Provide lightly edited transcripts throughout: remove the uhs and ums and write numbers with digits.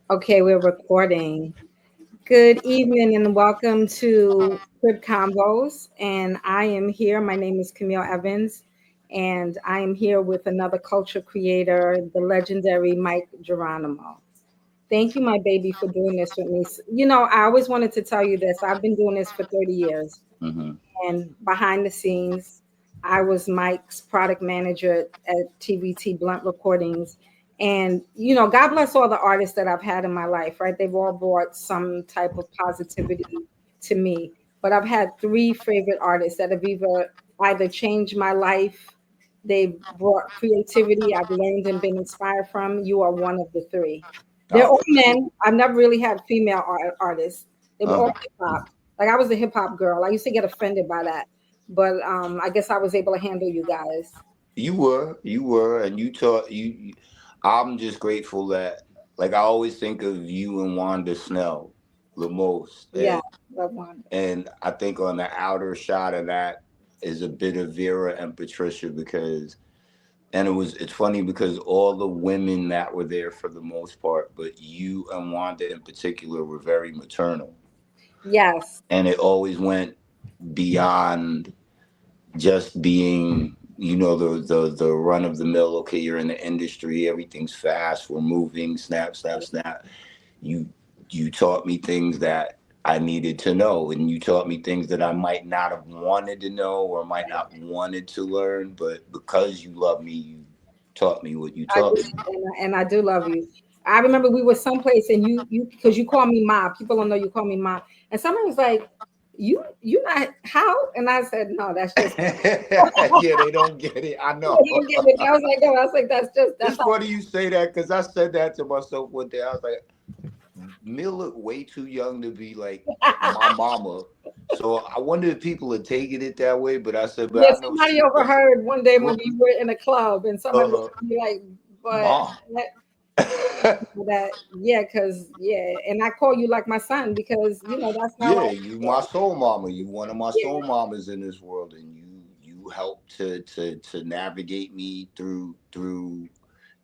Okay, we're recording. Good evening and welcome to Convos. And I am here. My name is Camille Evans, and I am here with another culture creator, the legendary Mic Geronimo. Thank you, my baby, for doing this with me. I always wanted to tell you this. I've been doing this for 30 years, Hmm. and behind the scenes, I was Mike's product manager at TVT Blunt Recordings. And, God bless all the artists that I've had in my life, right? They've all brought some type of positivity to me. But I've had three favorite artists that have either changed my life, they've brought creativity I've learned and been inspired from. You are one of the three. They're Oh, all men. I've never really had female artists. They were uh, all hip hop. Like I was a hip hop girl. I used to get offended by that, but I guess I was able to handle you guys. you were, and you taught you. I'm just grateful that, like, I always think of you and Wanda Snell the most, Yeah, and love one. and I think on the outer shot of that is a bit of Vera and Patricia because, and it's funny because all the women that were there for the most part, but you and Wanda in particular were very maternal, Yes, and it always went beyond just being the run of the mill. Okay, you're in the industry, everything's fast, we're moving, snap snap snap. You you taught me things that I needed to know, and you taught me things that I might not have wanted to know or might not wanted to learn, but because you love me, you taught me what you I taught do, me. and I do love you. I remember we were someplace, and you because you call me Ma. People don't know you call me Ma, and someone was like, "You not how?" And I said, "No, that's just." Yeah, they don't get it, I You know. don't get it. I was like, "No," I was like, that's It's how." funny you say that because I said that to myself one day. I was like, Mill looked way too young to be like my mama. So I wonder if people are taking it that way. But I said, but Yeah, I know somebody she does. overheard one day when What? we were in a club, and somebody was Uh, like, "But Mom. that, yeah, because yeah," and I call you like my son because that's how Yeah, I. you my soul mama. You one of my Yeah, soul mamas in this world, and you help to navigate me through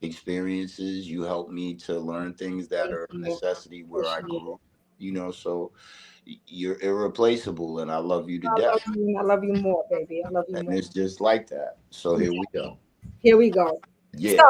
experiences. You help me to learn things that thank are a you. necessity where I Appreciate grew. it. So you're irreplaceable, and I love you to I death. love you, and I love you more, baby. I love you And more. it's just like that. So Yeah, here we go. here we go. So Yeah.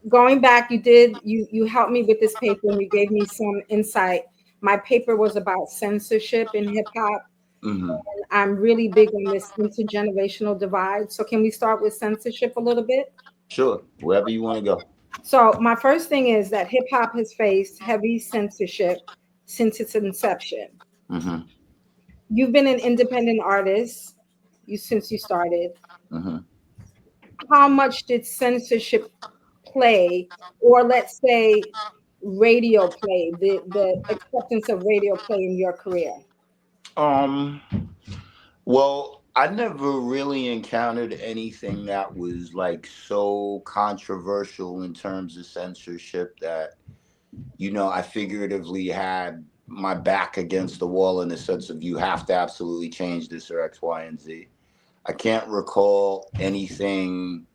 going back, you helped me with this paper, and you gave me some insight. My paper was about censorship in hip hop. Hmm. I'm really big on this intergenerational divide. So can we start with censorship a little bit? Sure. Wherever you want to go. So my first thing is that hip hop has faced heavy censorship since its inception. Hmm. You've been an independent artist since you started. Hmm. How much did censorship play, or let's say radio play, the acceptance of radio play in your career? Um. Well, I never really encountered anything that was like so controversial in terms of censorship that I figuratively had my back against the wall in the sense of you have to absolutely change this or X, Y, and Z. I can't recall anything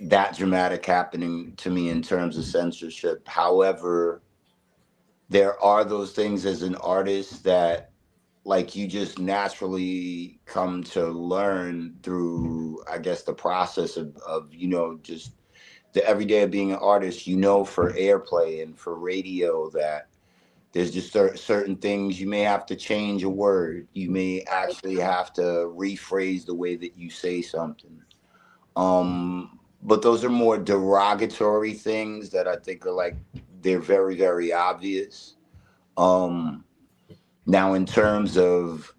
that dramatic happening to me in terms of censorship. However, there are those things as an artist that, like, you just naturally come to learn through, I guess, the process of just the everyday of being an artist. For airplay and for radio, that there's just certain things you may have to change a word, you may actually have to rephrase the way that you say something. But those are more derogatory things that I think are like, they're very, very obvious. Um, Now, in terms of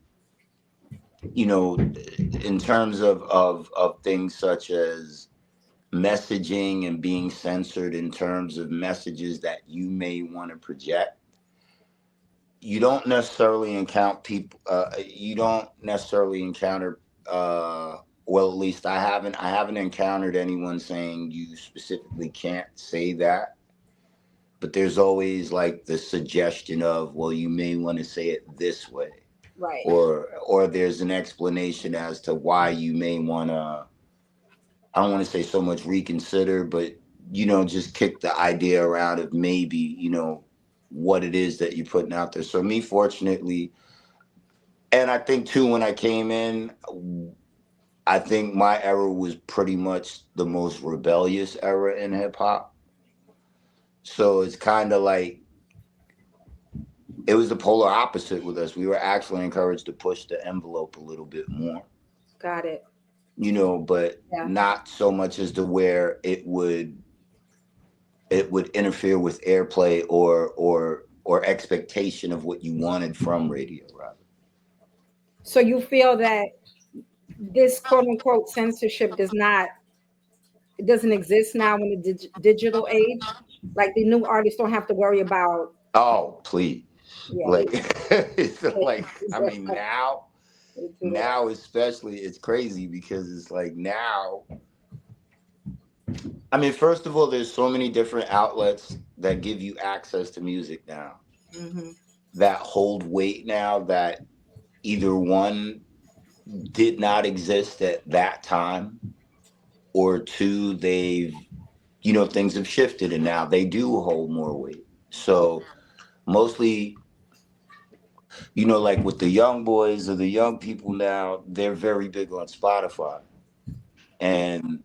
things such as messaging and being censored in terms of messages that you may want to project, you don't necessarily encounter people. You don't necessarily encounter. Well, at least I haven't encountered anyone saying you specifically can't say that. But there's always like the suggestion of, well, you may want to say it this way, Right. or there's an explanation as to why you may want to. I don't want to say so much reconsider, but just kick the idea around of maybe, what it is that you're putting out there. So me, fortunately, and I think too, when I came in, I think my era was pretty much the most rebellious era in hip hop. So it's kind of like it was the polar opposite with us. We were actually encouraged to push the envelope a little bit more, Got it. but Yeah. not so much as to where it would interfere with airplay or expectation of what you wanted from radio, rather. So you feel that this quote unquote censorship it doesn't exist now in the digital age? Like the new artists don't have to worry about, Oh, please. yeah, Like it's like I they mean now especially it's crazy because it's like now I mean, first of all, there's so many different outlets that give you access to music now Mm-hmm. that hold weight now that either one did not exist at that time, or two, things have shifted and now they do hold more weight. So mostly, like with the young boys or the young people now, they're very big on Spotify, and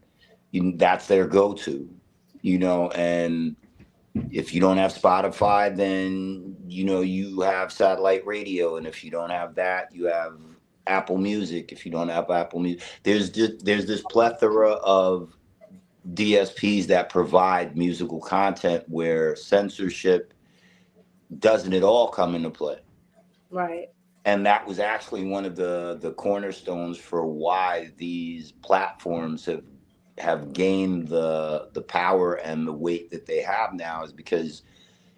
that's their go-to, and if you don't have Spotify, then you have satellite radio, and if you don't have that, you have Apple Music. If you don't have Apple Music, there's this plethora of DSPs that provide musical content where censorship doesn't at all come into play. Right. And that was actually one of the cornerstones for why these platforms have gained the power and the weight that they have now, is because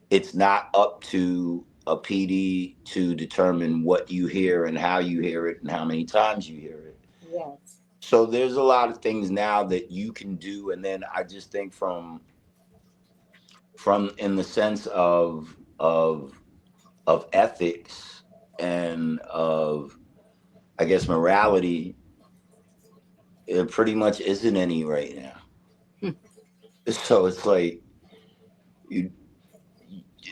it's not up to a PD to determine what you hear and how you hear it and how many times you hear it. Yes. So there's a lot of things now that you can do, and then I just think from in the sense of ethics and of, I guess, morality, it pretty much isn't any right now. So it's like you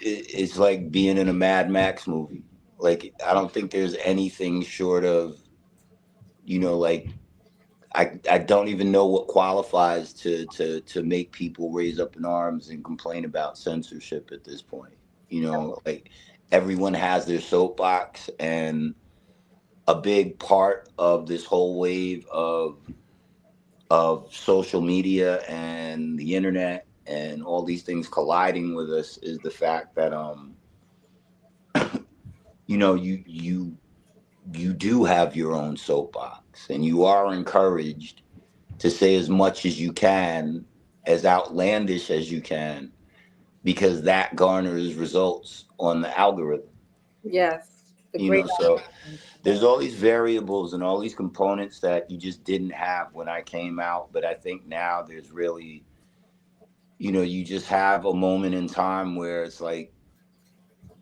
it's like being in a Mad Max movie. Like I don't think there's anything short of, like I don't even know what qualifies to make people raise up in arms and complain about censorship at this point. Like everyone has their soapbox, and a big part of this whole wave of social media and the internet and all these things colliding with us is the fact that you do have your own soapbox, and you are encouraged to say as much as you can, as outlandish as you can, because that garners results on the algorithm. Yes. The great So there's all these variables and all these components that you just didn't have when I came out, but I think now there's really, you just have a moment in time where it's like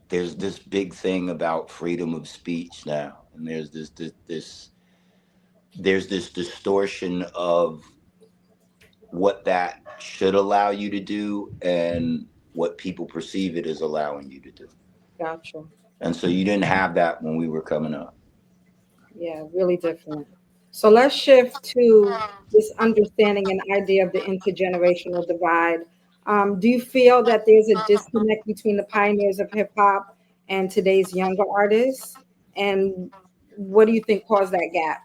there's this big thing about freedom of speech now, and there's this distortion of what that should allow you to do and what people perceive it as allowing you to do. Gotcha. And so you didn't have that when we were coming up. Yeah, really different. So let's shift to this understanding and idea of the intergenerational divide. Do you feel that there's a disconnect between the pioneers of hip hop and today's younger artists? And what do you think caused that gap,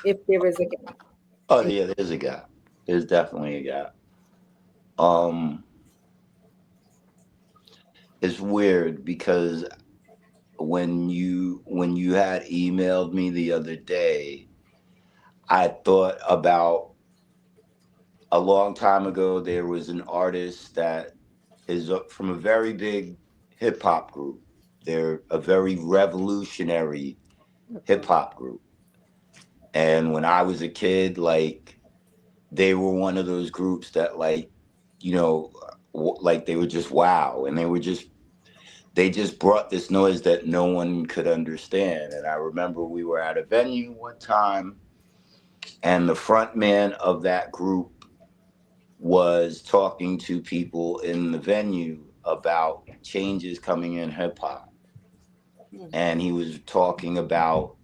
if there is a gap? Oh And yeah, there's a gap. There's definitely a gap. Um, it's weird because when you had emailed me the other day, I thought about a long time ago. There was an artist that is from a very big hip hop group. They're a very revolutionary hip hop group. And when I was a kid, like they were one of those groups that you know, like they were just wow, and they just brought this noise that no one could understand. And I remember we were at a venue one time, and the front man of that group was talking to people in the venue about changes coming in hip hop. And he was talking about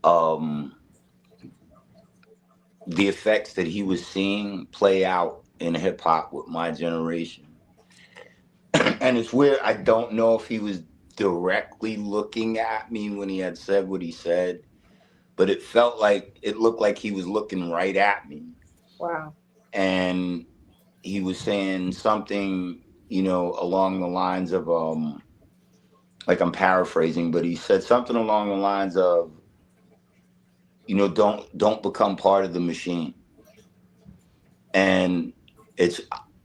um, the effects that he was seeing play out in hip hop with my generation. And it's weird. I don't know if he was directly looking at me when he had said what he said, but it looked like he was looking right at me. Wow. And he was saying something, you know, along the lines of like I'm paraphrasing, but he said something along the lines of, you know, don't become part of the machine. And it's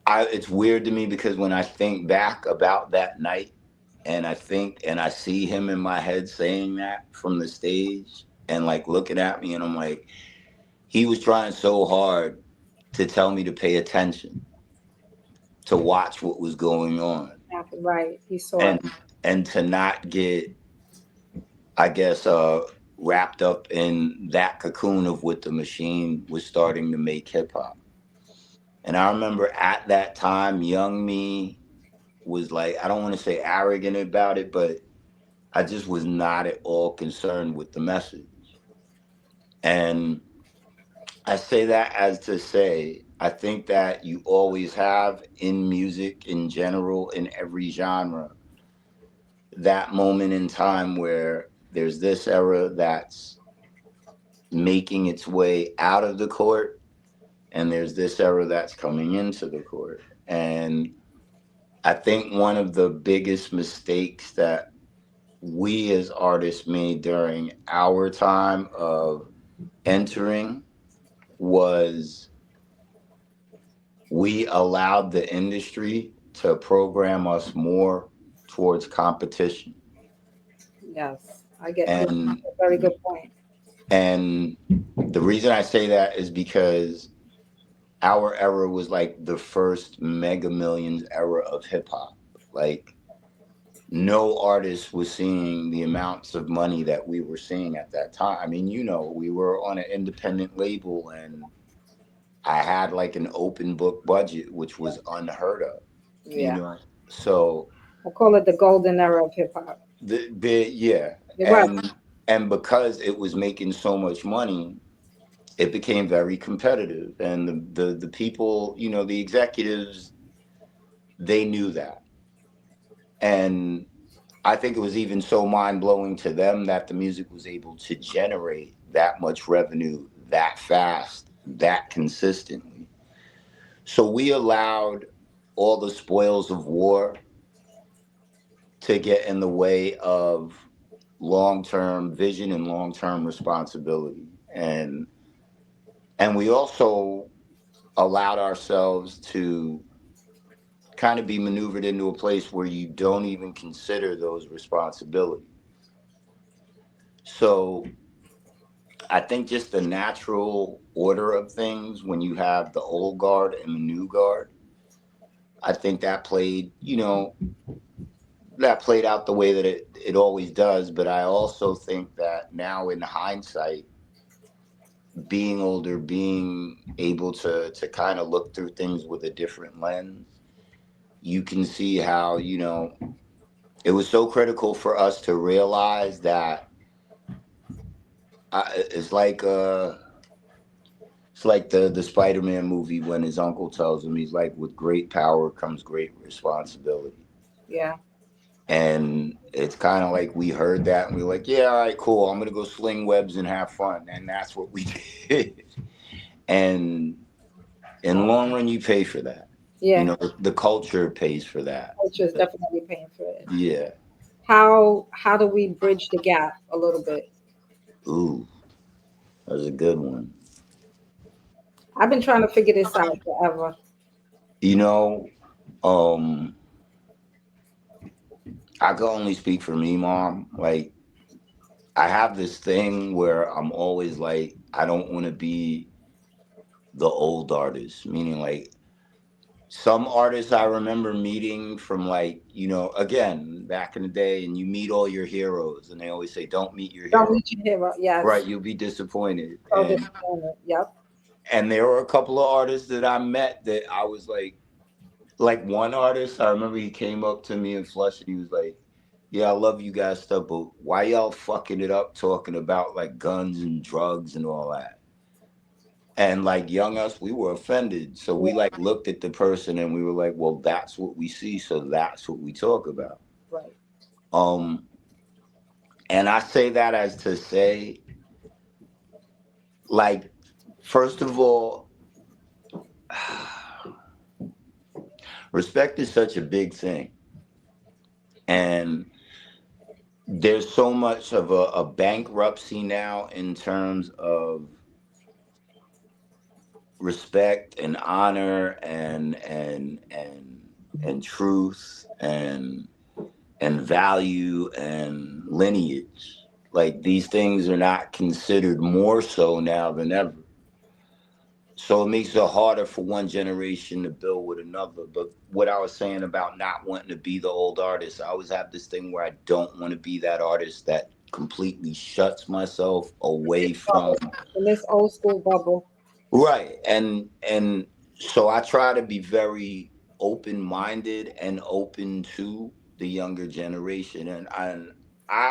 it's weird to me because when I think back about that night and I see him in my head saying that from the stage and like looking at me and I'm like, he was trying so hard to tell me to pay attention, to watch what was going on, Right. He saw it. and to not get, I guess, wrapped up in that cocoon of what the machine was starting to make hip hop. And I remember at that time, young me was like, I don't want to say arrogant about it, but I just was not at all concerned with the message. And I say that as to say, I think that you always have in music in general, in every genre, that moment in time where there's this era that's making its way out of the court, and there's this era that's coming into the court. And I think one of the biggest mistakes that we as artists made during our time of entering was we allowed the industry to program us more towards competition. Yes. I get you. And That's a very good point. and the reason I say that is because our era was like the first Mega Millions era of hip hop. Like no artist was seeing the amounts of money that we were seeing at that time. I mean, you know, we were on an independent label and I had like an open book budget, which was unheard of, you Yeah. know. So I call it the golden era of hip hop. yeah, It was. and because it was making so much money, it became very competitive, and the people, you know, the executives, they knew that, and I think it was even so mind blowing to them that the music was able to generate that much revenue that fast, that consistently. So we allowed all the spoils of war to get in the way of long-term vision and long-term responsibility. And we also allowed ourselves to kind of be maneuvered into a place where you don't even consider those responsibilities. So I think just the natural order of things when you have the old guard and the new guard, I think that played, you know, that played out the way that it always does. But I also think that now in hindsight, being older, being able to kind of look through things with a different lens, you can see how, you know, it was so critical for us to realize that it's like it's like the Spider-Man movie when his uncle tells him, he's like, with great power comes great responsibility. Yeah. And it's kind of like we heard that and we were like, yeah, all right, cool. I'm gonna go sling webs and have fun, and that's what we did. And in the long run, you pay for that. You Yeah. know, the culture pays for that. Culture is definitely paying for it. Yeah. How do we bridge the gap a little bit? Ooh, that was a good one. I've been trying to figure this out forever. You know, um, I can only speak for me, mom. Like, I have this thing where I'm always like, I don't want to be the old artist, meaning like some artists I remember meeting from like, you know, again, back in the day, and you meet all your heroes, and they always say, don't meet your Don't hero. meet your hero. Yes. Right, you'll be disappointed. So disappointed. Yep. And there were a couple of artists that I met that I was like one artist, I remember he came up to me in Flush and he was like, "Yeah, I love you guys stuff, but why y'all fucking it up talking about like guns and drugs and all that?" And like young us, we were offended. So we Yeah, like looked at the person and we were like, well, that's what we see, so that's what we talk about. right. Um, and I say that as to say, like, first of all, respect is such a big thing. And there's so much of a bankruptcy now in terms of respect and honor and truth and value and lineage. Like these things are not considered more so now than ever. So it makes it harder for one generation to build with another. But what I was saying about not wanting to be the old artist, I always have this thing where I don't want to be that artist that completely shuts myself away from. In this old school bubble. Right. And so I try to be very open minded and open to the younger generation. And I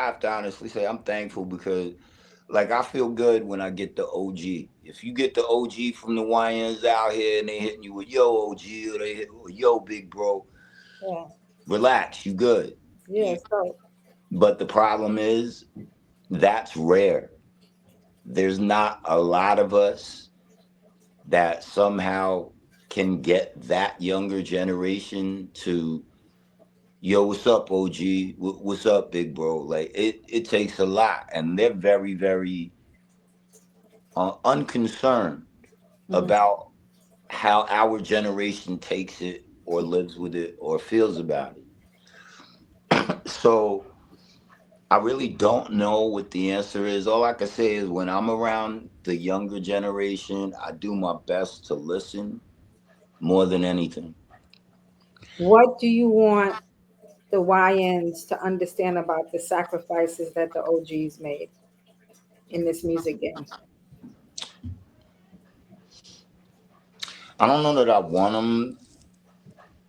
have to honestly say I'm thankful because like I feel good when I get the OG. If you get the OG from the YNs out here and they hitting you with yo OG or they hit with yo big bro, Yeah. relax, you good. Yeah. So But the problem is that's rare. There's not a lot of us that somehow can get that younger generation to yo what's up OG, what's up big bro, like it takes a lot and they're very very unconcerned mhm. about how our generation takes it or lives with it or feels about it. So I really don't know what the answer is. All I can say is when I'm around the younger generation I do my best to listen more than anything. What do you want the YNs to understand about the sacrifices that the OGs made in this music game? I don't know that I want them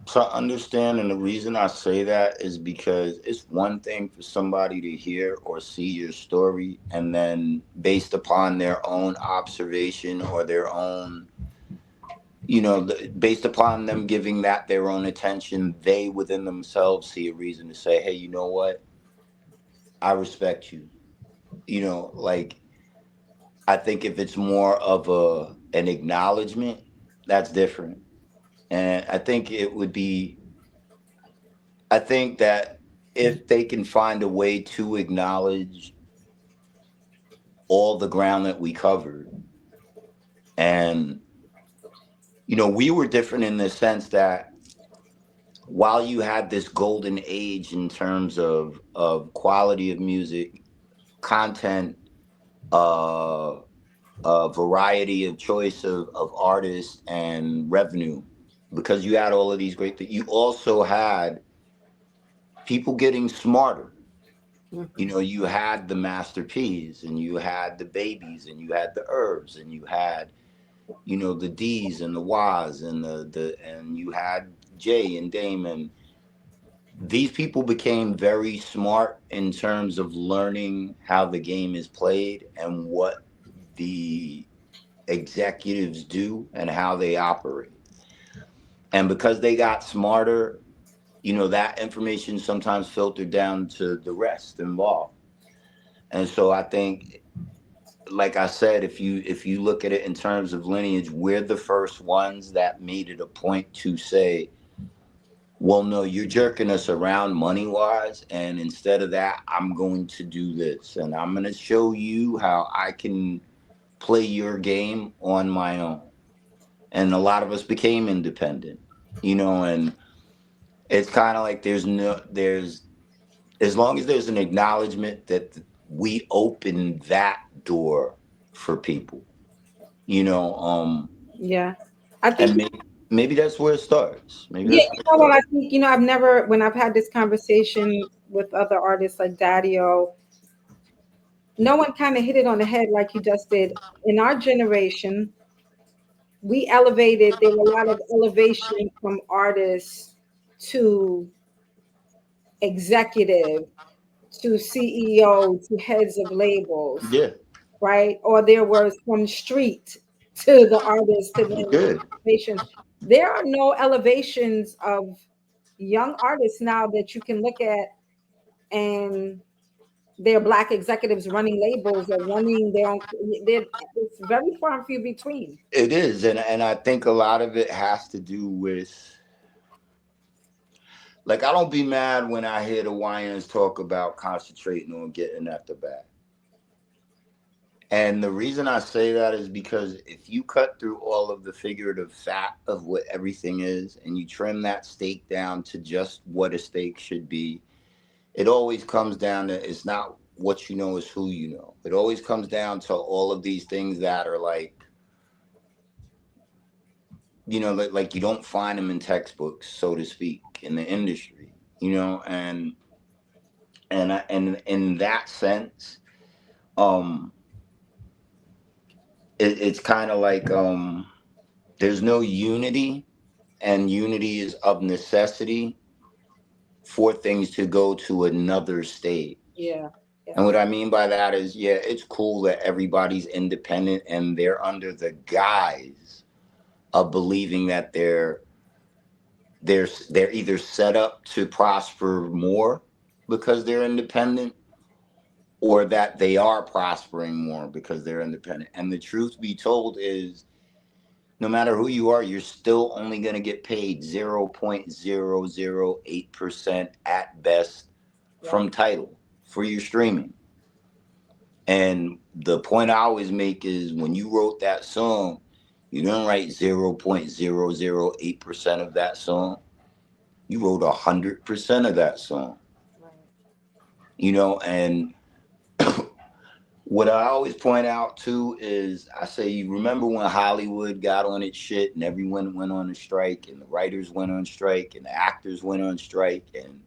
to understand, and the reason I say that is because it's one thing for somebody to hear or see your story, and then based upon their own observation or their own, based upon them giving that their own attention, they within themselves see a reason to say, hey, you know what? I respect you. Like I think if it's more of an acknowledgement, that's different. And I think that if they can find a way to acknowledge all the ground that we covered, and we were different in the sense that while you had this golden age in terms of quality of music, content, uh, variety of choice of artists and revenue, because you had all of these great things, you also had people getting smarter. Mhm. You had the Master P's and you had the Babies and you had the Herbs and you had, the D's and the Y's and and you had Jay and Damon. These people became very smart in terms of learning how the game is played and what the executives do and how they operate. And because they got smarter, that information sometimes filtered down to the rest involved. And so I think, like I said, if you look at it in terms of lineage, we're the first ones that made it a point to say, well, no, you're jerking us around money wise, and instead of that, I'm going to do this, and I'm going to show you how I can play your game on my own. And a lot of us became independent, and it's kind of like there's as long as there's an acknowledgement that we open that door for people, you know, um, Yeah. I think, and maybe that's where it starts. Maybe yeah, that's you where it know what? I starts. think, I've never, when I've had this conversation with other artists like Daddio, no one kind of hit it on the head like you just did. In our generation, we elevated, there were a lot of elevation from artists to executive to CEO to heads of labels, Yeah, right? Or there was from street to the artist to the yeah. elevation. There are no elevations of young artists now that you can look at, and they're black executives running labels or running their own. It's very far and few between. It is, and I think a lot of it has to do with, like, I don't be mad when I hear the YNs talk about concentrating on getting at the bag. And the reason I say that is because if you cut through all of the figurative fat of what everything is and you trim that steak down to just what a steak should be, it always comes down to, it's not what you know, it's who you know. It always comes down to all of these things that are like, you know, like you don't find them in textbooks, so to speak, in the industry, you know, and in that sense, um, it's kind of like there's no unity, and unity is of necessity for things to go to another stage. Yeah. And what I mean by that is, yeah, it's cool that everybody's independent and they're under the guise of believing that they're either set up to prosper more because they're independent, or that they are prospering more because they're independent. And the truth be told is, no matter who you are, you're still only going to get paid 0.008% at best from title for your streaming. And the point I always make is, when you wrote that song, you didn't write 0.008% of that song. You wrote 100% of that song. Right. You know, and what I always point out too is, I say, you remember when Hollywood got on its shit and everyone went on a strike, and the writers went on strike, and the actors went on strike, and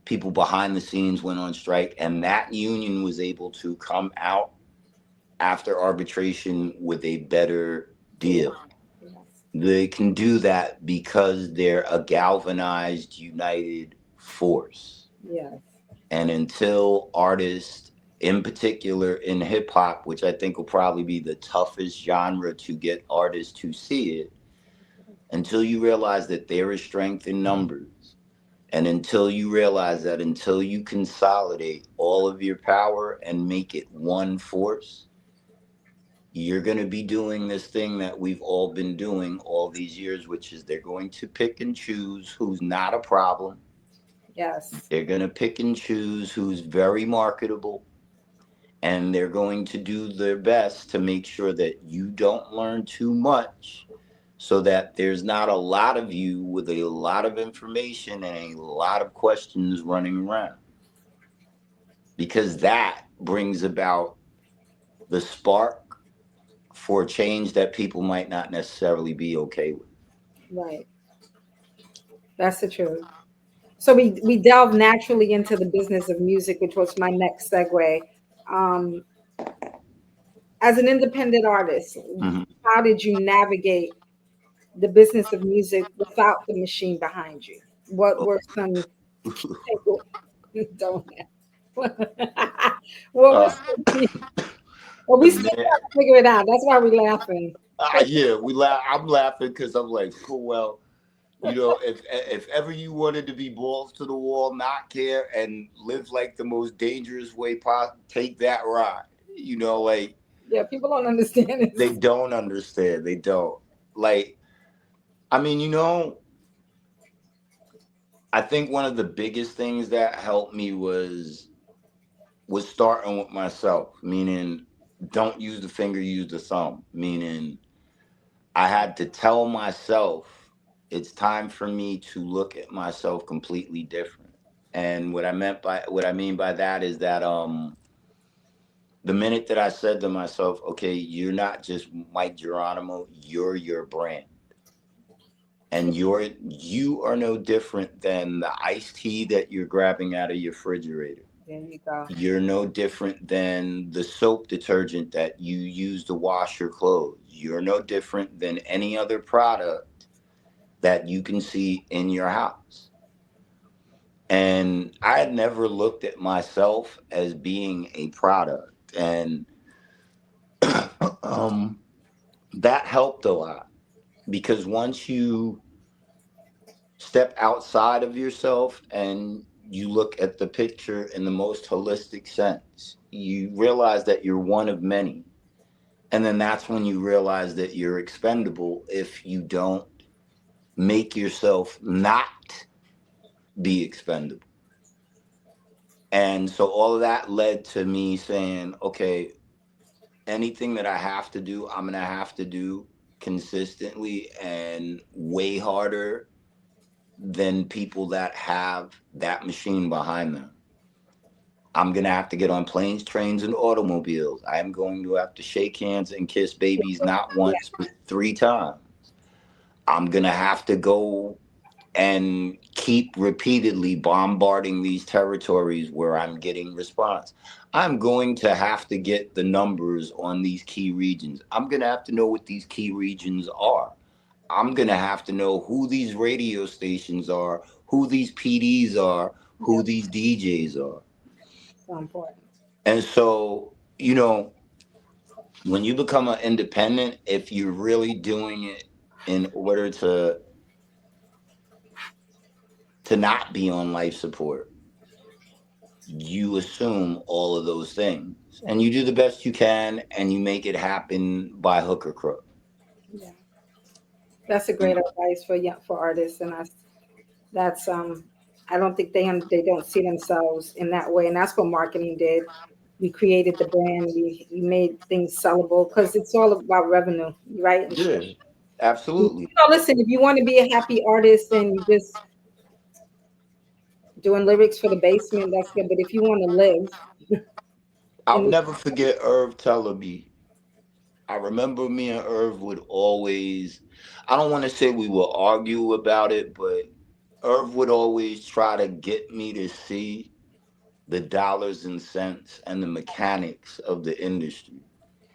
people behind the scenes went on strike, and that union was able to come out after arbitration with a better deal. Yes. They can do that because they're a galvanized, united force. Yes. And until artists, in particular in hip hop, which I think will probably be the toughest genre to get artists to see it, until you realize that there is strength in numbers, and until you realize that, until you consolidate all of your power and make it one force, you're going to be doing this thing that we've all been doing all these years, which is they're going to pick and choose who's not a problem. Yes. They're going to pick and choose who's very marketable. And they're going to do their best to make sure that you don't learn too much, so that there's not a lot of you with a lot of information and a lot of questions running around. Because that brings about the spark for change that people might not necessarily be okay with. Right. That's the truth. So we delve naturally into the business of music, which was my next segue. Um, as an independent artist, Mm-hmm. how did you navigate the business of music without the machine behind you? What were some don't what was uh, well, we still man, got to figure it out. That's why we're laughing. yeah, I'm laughing because I'm like, cool. Well, you know, if ever you wanted to be balls to the wall, not care, and live like the most dangerous way possible, take that ride. You know, like, Yeah, people don't understand they this. don't understand. They don't. Like, I mean, you know, I think one of the biggest things that helped me was starting with myself, meaning don't use the finger, use the thumb, meaning I had to tell myself it's time for me to look at myself completely different. And what I mean by that is that the minute that I said to myself, okay, you're not just Mike Geronimo, you're your brand. And you are no different than the iced tea that you're grabbing out of your refrigerator. There you go. You're no different than the soap detergent that you use to wash your clothes. You're no different than any other product that you can see in your house. And I had never looked at myself as being a product. And um, that helped a lot because once you step outside of yourself and you look at the picture in the most holistic sense, you realize that you're one of many. And then that's when you realize that you're expendable if you don't make yourself not be expendable. And so all of that led to me saying, okay, anything that I have to do, I'm going to have to do consistently and way harder than people that have that machine behind them. I'm going to have to get on planes, trains, and automobiles. I'm going to have to shake hands and kiss babies not once, but 3 times. I'm going to have to go and keep repeatedly bombarding these territories where I'm getting response. I'm going to have to get the numbers on these key regions. I'm going to have to know what these key regions are. I'm going to have to know who these radio stations are, who these PDs are, who Yep. these DJs are. So important. And so, when you become an independent, if you're really doing it in order to not be on life support, you assume all of those things and you do the best you can and you make it happen by hook or crook. Yeah, that's a great advice for young for artists, and that's I don't think they don't see themselves in that way, and that's what marketing did. We created the brand, we made things sellable because it's all about revenue, right? And Yeah, absolutely. listen, if you want to be a happy artist and you just doing lyrics for the basement, that's good. But if you want to live I'll in never forget Irv telling me. I remember me and Irv would always, I don't want to say we would argue about it, but Irv would always try to get me to see the dollars and cents and the mechanics of the industry.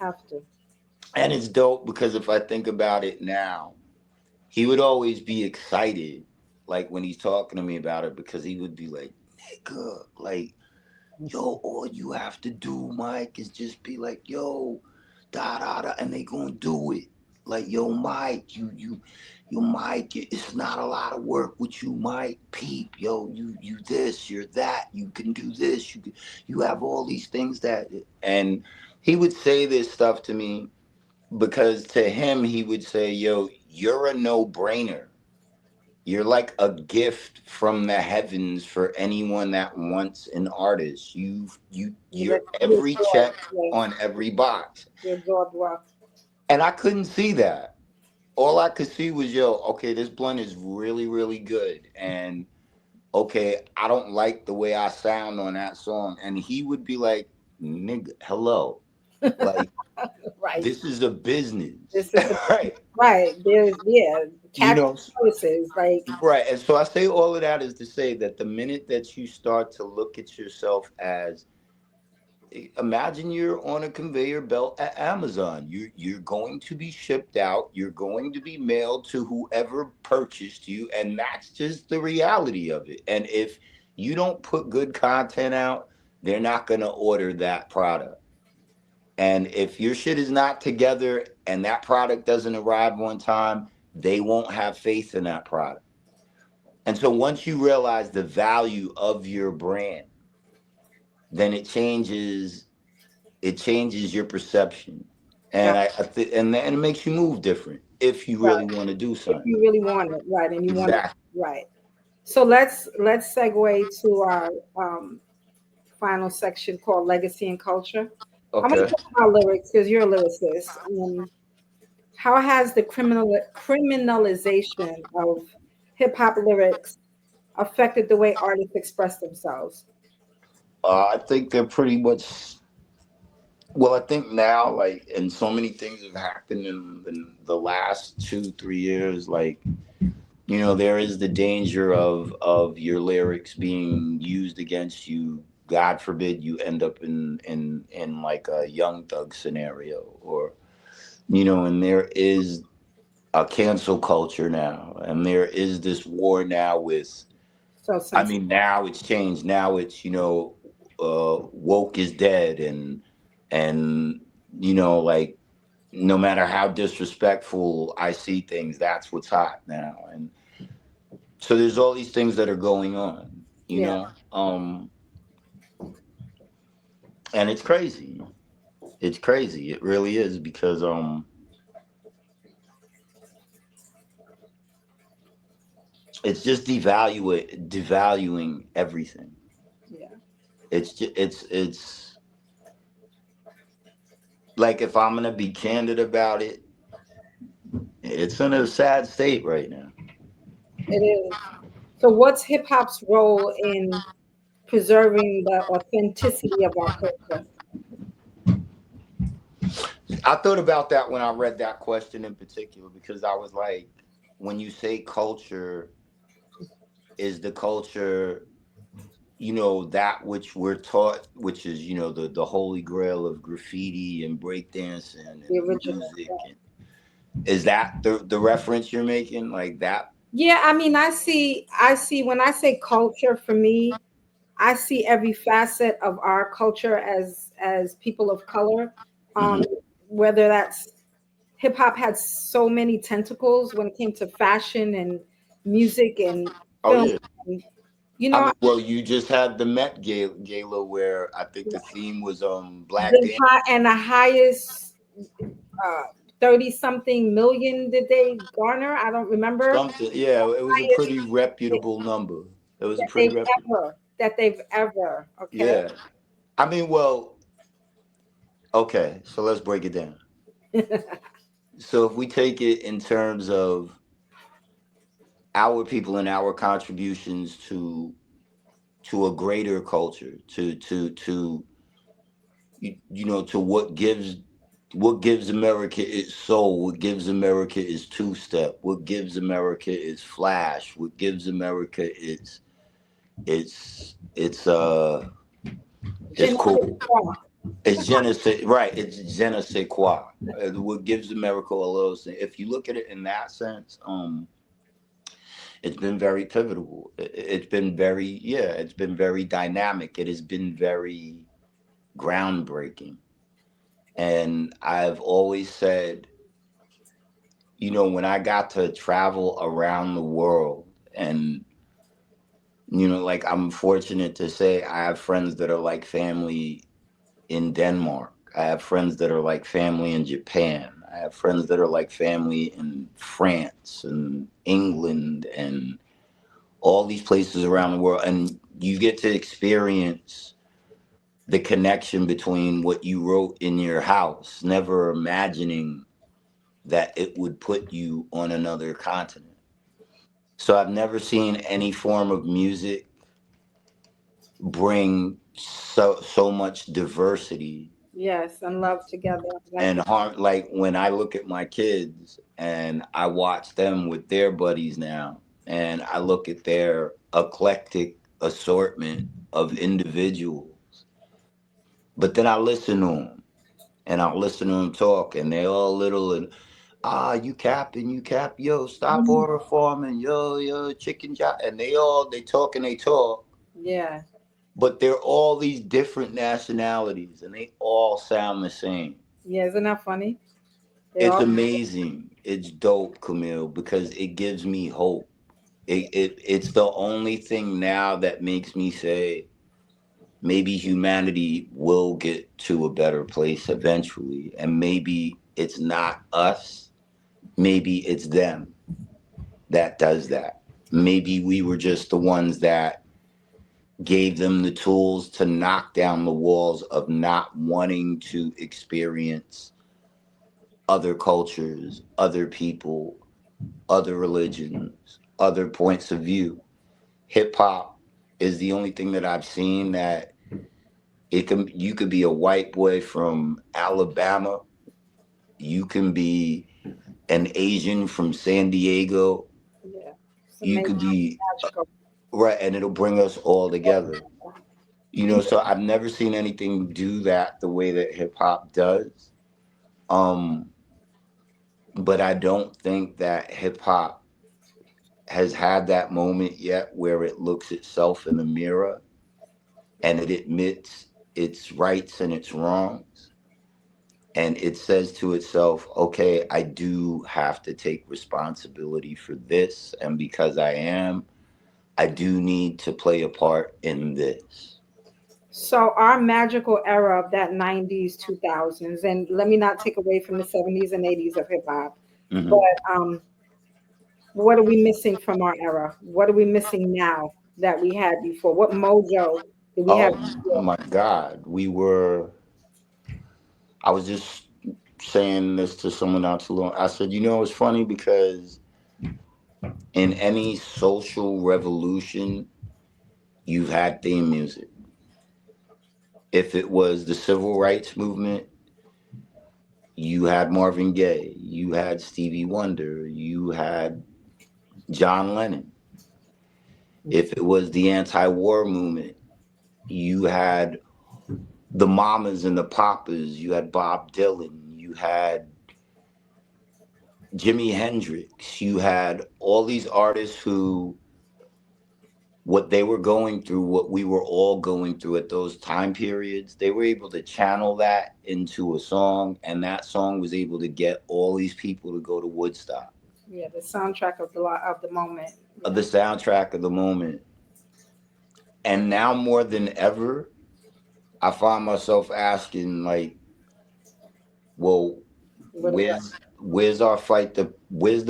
have to, And it's dope because if I think about it now, he would always be excited, like when he's talking to me about it, because he would be like, nigga, like, yo, all you have to do, Mike, is just be like, yo, da da da, and they gonna do it. Like, yo, Mike, you, Mike, it's not a lot of work with you, Mike. Peep, yo, you this, you're that, you can do this, you have all these things that, and he would say this stuff to me because to him he would say, yo, you're a no-brainer. You're like a gift from the heavens for anyone that wants an artist. You're you every absorb, check yes, on every box. you absorb well. And I couldn't see that. All I could see was, yo, okay, this blunt is really, really good. And okay, I don't like the way I sound on that song. And he would be like, nigga, hello. Like, Right. this is a business. This is Right. right. There's You catch know, choices like right. And so I say all of that is to say that the minute that you start to look at yourself as, imagine you're on a conveyor belt at Amazon. You're going to be shipped out. You're going to be mailed to whoever purchased you, and that's just the reality of it. And if you don't put good content out, they're not going to order that product. And if your shit is not together and that product doesn't arrive on time, they won't have faith in that product. And so once you realize the value of your brand, then it changes your perception, uh, and and it makes you move different if you right. really want to do If something. you really want it, right, and you want it Exactly. right. So let's segue to our final section called legacy and culture. I want to Okay. talk about lyrics because you're a lyricist. How has the criminalization of hip hop lyrics affected the way artists express themselves? I think they're pretty much. Well, I think now, like, and so many things have happened in the last 2 3 years. Like, there is the danger of your lyrics being used against you God forbid you end up in like a Young Thug scenario, or and there is a cancel culture now, and there is this war now with. So I sensitive. mean, now it's changed. Now it's woke is dead, and like no matter how disrespectful I see things, that's what's hot now, and so there's all these things that are going on, Yeah, and it's crazy. It's crazy. It really is because it's just devaluing everything. yeah. It's like, if I'm gonna be candid about it, it's in a sad state right now. It is. So, what's hip hop's role in preserving the authenticity of our culture? I thought about that when I read that question in particular, because I was like, when you say culture, is the culture, that which we're taught, which is, the holy grail of graffiti and breakdancing The and original. music, and is that the reference you're making, like that? Yeah, I mean, I see when I say culture, for me, I see every facet of our culture as people of color. Um, Hmm. whether that's hip hop had so many tentacles when it came to fashion and music and Oh film. yeah. And, you I know, mean, well, you just had the Met Gala where I think the theme was Black the Dan. the highest 30 something million did they garner? I don't remember. Something, yeah, it was a Highest pretty reputable number. It was a that pretty they've reputable. that they've ever, okay. Yeah. I mean, well, okay, so let's break it down. So if we take it in terms of our people and our contributions to a greater culture, to to what gives America its soul, what gives America its two step, what gives America its flash, what gives America its Je ne sais cool. quoi. It's genocide, right? It's je ne sais quoi. What gives America a little thing. If you look at it in that sense, it's been very pivotal. It's been very, yeah, it's been very dynamic. It has been very groundbreaking. And I've always said, when I got to travel around the world, and, like, I'm fortunate to say I have friends that are like family in Denmark. I have friends that are like family in Japan. I have friends that are like family in France and England and all these places around the world. And you get to experience the connection between what you wrote in your house, never imagining that it would put you on another continent. So I've never seen any form of music bring so much diversity Yes, and love together. Like and harm. Like, when I look at my kids and I watch them with their buddies now, and I look at their eclectic assortment of individuals, but then I listen to them, and I listen to them talk, and they all little, and you capping, you cap, yo, stop Mhm. order farming, yo, chicken job, and they talk and they talk, Yeah. but they're all these different nationalities, and they all sound the same. Yeah, isn't that funny? They It's all amazing. It's dope, Camille, because it gives me hope. It's the only thing now that makes me say maybe humanity will get to a better place eventually, and maybe it's not us, maybe it's them that does that. Maybe we were just the ones that gave them the tools to knock down the walls of not wanting to experience other cultures, other people, other religions, other points of view. Hip hop is the only thing that I've seen that you could be a white boy from Alabama, you can be an Asian from San Diego, yeah. It's you amazing, could be magical. right, and it'll bring us all together. So I've never seen anything do that the way that hip hop does. Um, but I don't think that hip hop has had that moment yet where it looks itself in the mirror and it admits its rights and its wrongs. And it says to itself, okay, I do have to take responsibility for this. And because I do need to play a part in this. So our magical era of that 90s, 2000s, and let me not take away from the 70s and 80s of hip hop, but Hmm. what are we missing from our era? What are we missing now that we had before? What mojo did we have Oh before? my God. I was just saying this to someone not too long. I said, it's funny because in any social revolution, you've had theme music. If it was the civil rights movement, you had Marvin Gaye, you had Stevie Wonder, you had John Lennon. If it was the anti-war movement, you had the Mamas and the Papas, you had Bob Dylan, you had Jimi Hendrix, you had all these artists who, what they were going through, what we were all going through at those time periods, they were able to channel that into a song, and that song was able to get all these people to go to Woodstock, Yeah, the soundtrack of the moment. the Yeah. soundtrack of the moment. And now more than ever, I find myself asking, like, well, What is that? where's the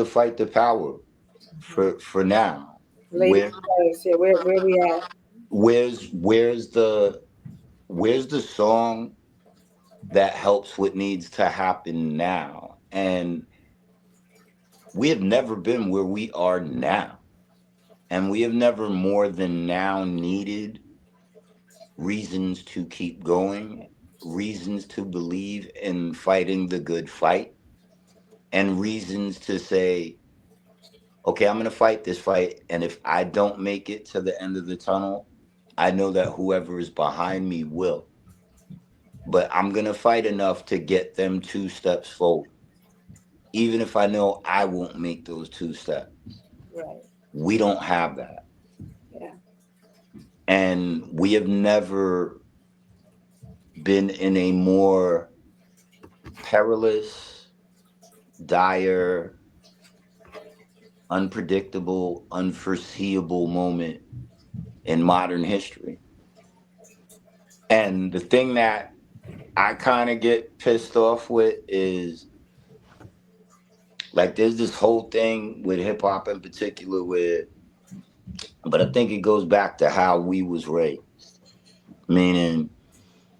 fight to power for now? Ladies Where first. Yeah, where we at? where's where's the song that helps what needs to happen now? And we have never been where we are now. And we have never more than now needed reasons to keep going, reasons to believe in fighting the good fight, and reasons to say, okay, I'm going to fight this fight. And if I don't make it to the end of the tunnel, I know that whoever is behind me will. But I'm going to fight enough to get them 2 steps forward, even if I know I won't make those 2 steps. Right. We don't have that. Yeah. And we have never been in a more perilous, dire, unpredictable, unforeseeable moment in modern history. And the thing that I kind of get pissed off with is, like, there's this whole thing with hip hop in particular where, but I think it goes back to how we was raised. Meaning,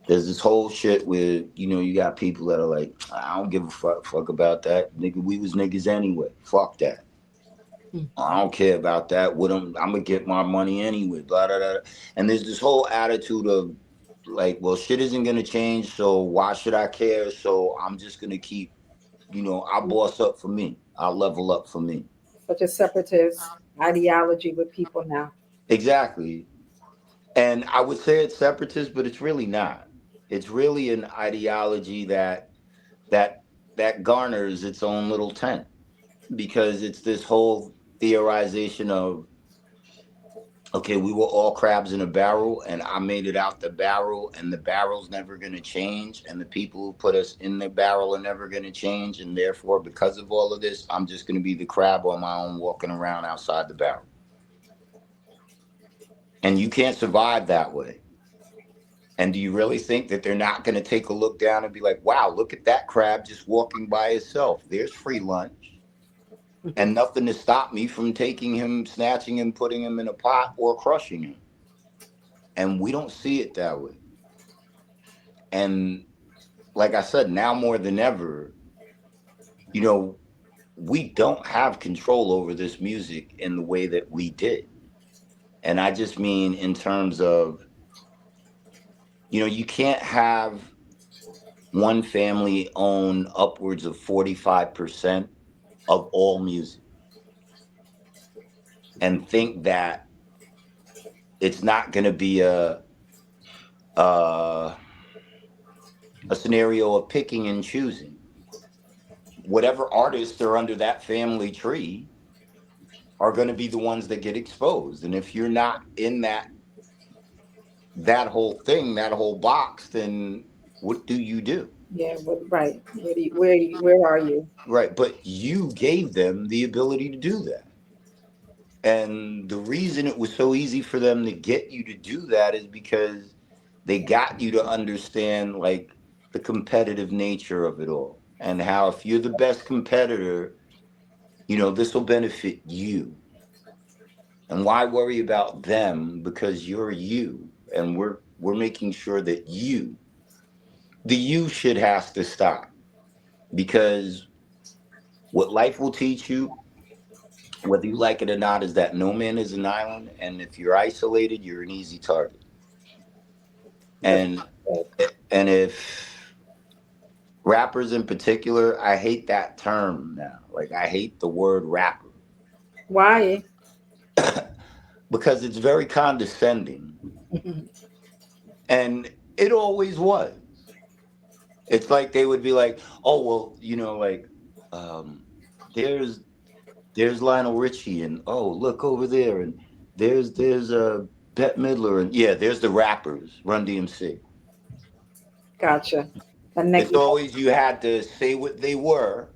there's this whole shit where, you got people that are like, I don't give a fuck about that. Nigga, we was niggas anyway. Fuck that. I don't care about that. I'm gonna get my money anyway. Blah, blah, blah. And there's this whole attitude of, like, well, shit isn't gonna change, so why should I care? So I'm just gonna keep, I'll boss up for me. I'll level up for me. Such a separatist ideology with people now. Exactly. And I would say it's separatist, but it's really not. It's really an ideology that that garners its own little tent, because it's this whole theorization of, okay, we were all crabs in a barrel and I made it out the barrel and the barrel's never going to change, and the people who put us in the barrel are never going to change, and therefore because of all of this I'm just going to be the crab on my own walking around outside the barrel. And you can't survive that way. And do you really think that they're not going to take a look down and be like, wow, look at that crab just walking by himself, there's free lunch, and nothing to stop me from taking him, snatching him, putting him in a pot, or crushing him? And we don't see it that way. And like I said, now more than ever, you know, we don't have control over this music in the way that we did. And I just mean in terms of, you can't have one family own upwards of 45% of all music and think that it's not going to be uh, a scenario of picking and choosing. Whatever artists are under that family tree are going to be the ones that get exposed. And if you're not in that whole thing, that whole box, then what do you do? Yeah, right. Where are you? Right. But you gave them the ability to do that. And the reason it was so easy for them to get you to do that is because they got you to understand like the competitive nature of it all. And how if you're the best competitor, this will benefit you. And why worry about them because you're you and we're making sure that the you should have to stop because what life will teach you whether you like it or not is that no man is an island and if you're isolated you're an easy target. That's And good. and if rappers in particular, I hate that term now. Like I hate the word rapper Why? because it's very condescending and it always was. It's like they would be like, "Oh well, like um, there's Lionel Richie, and oh look over there, and there's Bette Midler, and yeah, there's the rappers, Run DMC." Gotcha. And It's always you had to say what they were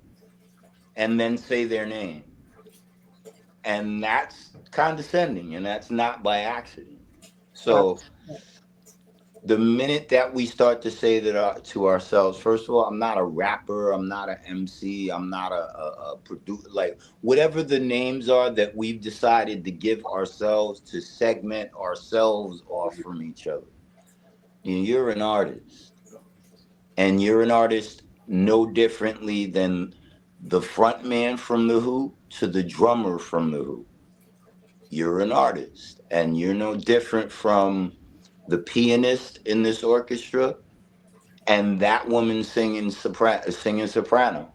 and then say their name, and that's condescending, and that's not by accident. So the minute that we start to say that to ourselves, first of all, I'm not a rapper, I'm not an MC, I'm not a producer, like whatever the names are that we've decided to give ourselves to segment ourselves off from each other. You're an artist, and you're an artist no differently than the front man from the Who to the drummer from the Who. You're an artist, and you're no different from the pianist in this orchestra and that woman singing soprano.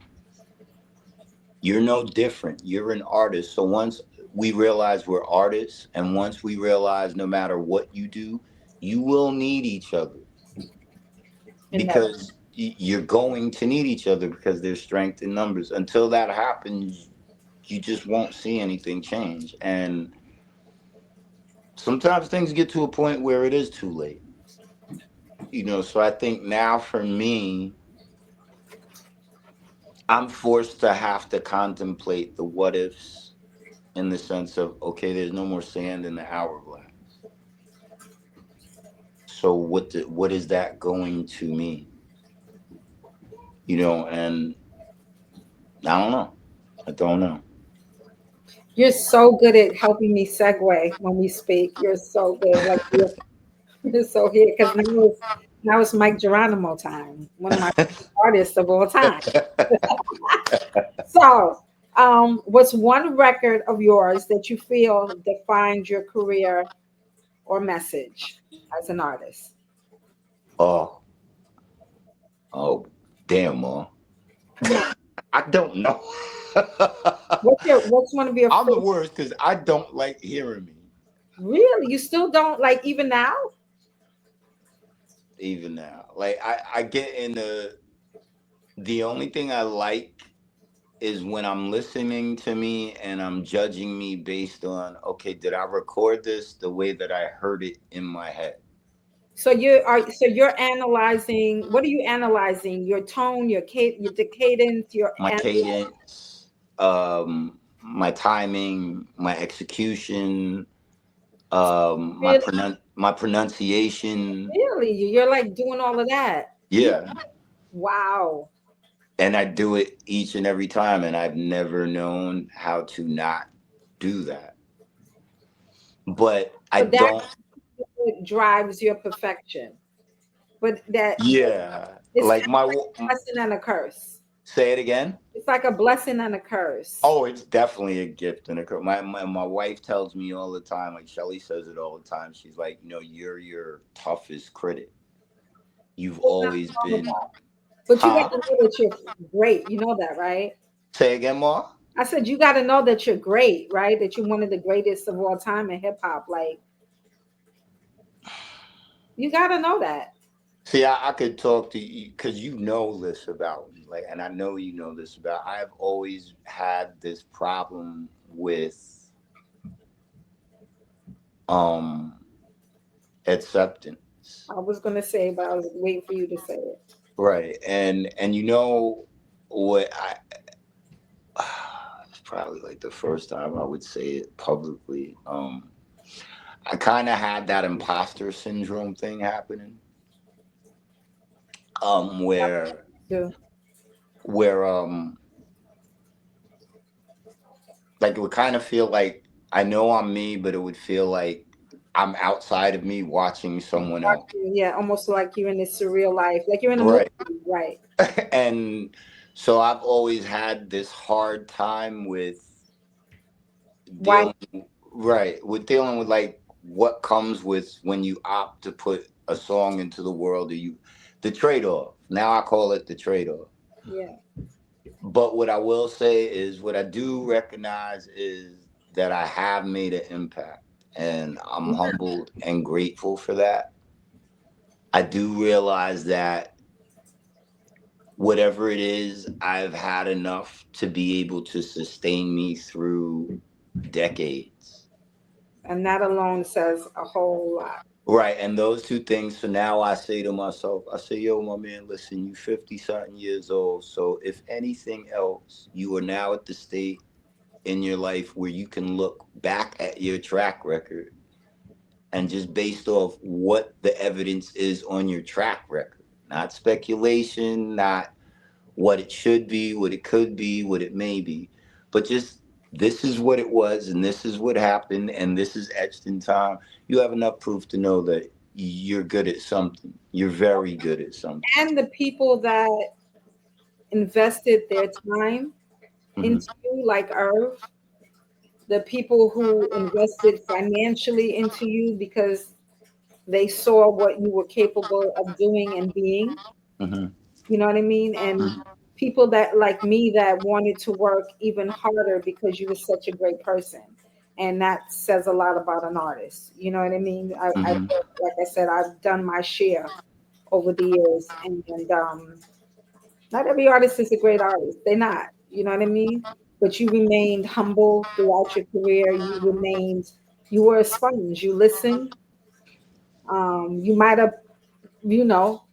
You're no different. You're an artist. So once we realize we're artists, and once we realize no matter what you do, you will need each other because you're going to need each other because there's strength in numbers. Until that happens, you just won't see anything change. And sometimes things get to a point where it is too late. So I think now for me, I'm forced to have to contemplate the what ifs in the sense of, okay, there's no more sand in the hourglass. So what is that going to mean? And I don't know. I don't know. You're so good at helping me segue when we speak. You're so good. Like you're so here because now it's Mic Geronimo time, one of my favorite artists of all time. So, what's one record of yours that you feel defined your career or message as an artist? Oh, oh, damn, Ma. Come on. I don't know. What's one of your I'm the favorite? worst because I don't like hearing me. Really? You still don't like even now? Even now. Like I get in the only thing I like is when I'm listening to me and I'm judging me based on, okay, did I record this the way that I heard it in my head? So you're analyzing. What are you analyzing? Your tone, the cadence, My cadence, my timing, my execution, really, my pronunciation. really, you're like doing all of that. Yeah. Wow. And I do it each and every time, and I've never known how to not do that. But I So that don't. drives your perfection. But that Yeah, it's like kind of like a blessing and a curse. say it again. It's like a blessing and a curse. Oh, it's definitely a gift and a curse. My wife tells me all the time, like Shelly says it all the time. She's like, you're your toughest critic. You've There's nothing always wrong with been, that. But you got huh? to know that you're great. You know that, right? Say again, Ma. I said you got to know that you're great, right? That you're one of the greatest of all time in hip hop. Like, You got to know that. See, I could talk to you because you know this about me, like, and I know you know this about. I've always had this problem with um acceptance, I was going to say, but I was waiting for you to say it. right? And you know what I. It's probably like the first time I would say it publicly. I kind of had that imposter syndrome thing happening. Um, where Yeah. where like it would kind of feel like I know I'm me, but it would feel like I'm outside of me watching someone else. Yeah, almost like you're in this surreal life, like you're in a movie, Right. right? And so I've always had this hard time with Why? dealing right, with dealing with like what comes with when you opt to put a song into the world, or you the trade-off. Now I call it the trade-off. Yeah. But what I will say is what I do recognize is that I have made an impact, and I'm humbled and grateful for that. I do realize that whatever it is, I've had enough to be able to sustain me through decades. And that alone says a whole lot. Right. And those two things. So now I say to myself, I say, yo, my man, listen, you 50 something years old. So if anything else, you are now at the state in your life where you can look back at your track record and just based off what the evidence is on your track record, not speculation, not what it should be, what it could be, what it may be, but just this is what it was and this is what happened and this is etched in time. You have enough proof to know that you're good at something. You're very good at something. And the people that invested their time Hmm. into you, like Irv, the people who invested financially into you because they saw what you were capable of doing and being. Hmm. You know what I mean? And people that like me that wanted to work even harder because you were such a great person. And that says a lot about an artist. You know what I mean? Hmm. Like I said, I've done my share over the years. And not every artist is a great artist. They're not. You know what I mean? But you remained humble throughout your career. You were a sponge. You listened. You might have,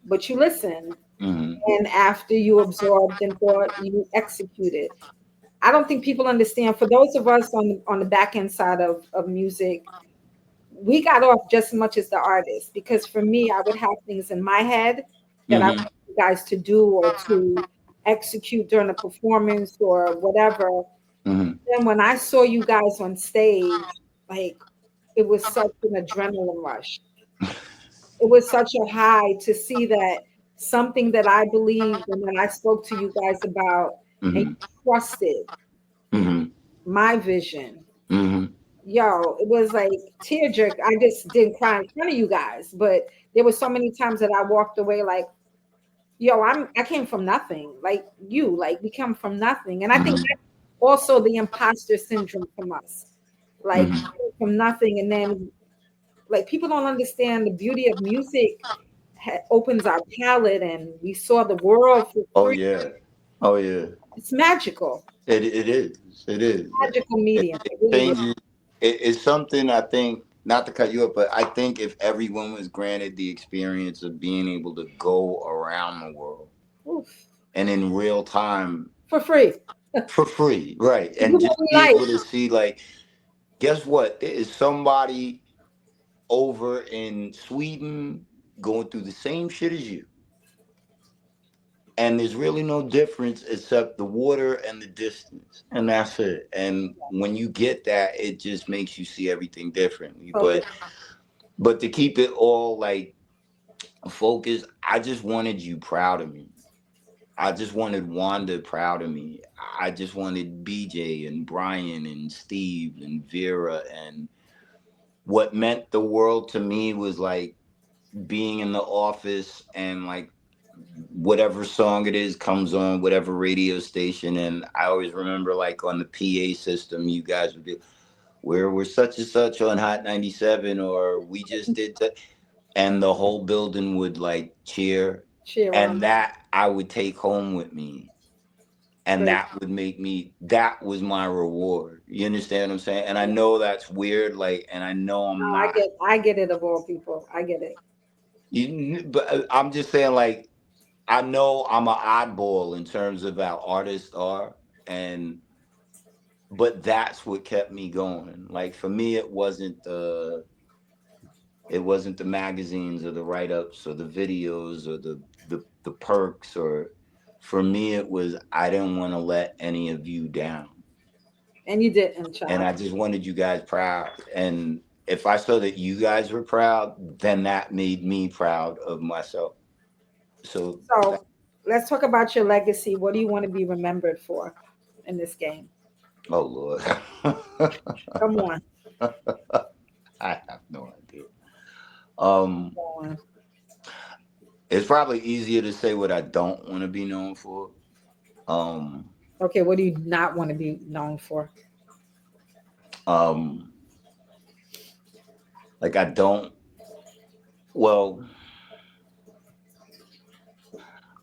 but you listened. Hmm. And after you absorbed and thought, you executed. I don't think people understand. For those of us on the back end side of music, we got off just as much as the artist. Because for me, I would have things in my head that I Hmm. want you guys to do or to execute during a performance or whatever. Hmm. Then when I saw you guys on stage, like it was such an adrenaline rush. It was such a high to see that something that I believed and that I spoke to you guys about and Hmm. you trusted Hmm. my vision. Hmm. Yo, it was like tear jerk. I just didn't cry in front of you guys, but there were so many times that I walked away like, yo, I came from nothing. Like you, like we come from nothing. And I think Hmm. that's also the imposter syndrome from us. Like Hmm. from nothing and then like people don't understand the beauty of music opens our palette and we saw the world for Oh free. yeah. Oh yeah. It's magical, It is. It is. magical medium. It It really is. changes. It's something I think, not to cut you up, but I think if everyone was granted the experience of being able to go around the world Oof. and in real time For free. for free, right, To do and what just we be like. able to see, like, guess what? There is somebody over in Sweden going through the same shit as you. And there's really no difference except the water and the distance, and that's it. And when you get that, it just makes you see everything differently. Focus. But to keep it all like focused, I just wanted you proud of me. I just wanted Wanda proud of me. I just wanted BJ and Brian and Steve and Vera. And what meant the world to me was like being in the office and like whatever song it is comes on whatever radio station, and I always remember like on the PA system you guys would be, where we're such and such on Hot 97, or we just did that. and the whole building would like cheer, Cheer and on. that I would take home with me, and Great. that would make me, that was my reward. You understand what I'm saying? And I know that's weird, like, and I know No, I'm not, I get it of all people. I get it. but I'm just saying, like, I know I'm an oddball in terms of how artists are, and but that's what kept me going. Like for me, it wasn't the magazines or the write-ups or the videos or the perks, or for me it was, I didn't want to let any of you down, And you didn't, and I child. just wanted you guys proud. And if I saw that you guys were proud, then that made me proud of myself. So So let's talk about your legacy. What do you want to be remembered for in this game? oh Lord. Come on. I have no idea. um Come on. it's probably easier to say what I don't want to be known for. um Okay, what do you not want to be known for? um like I don't, well,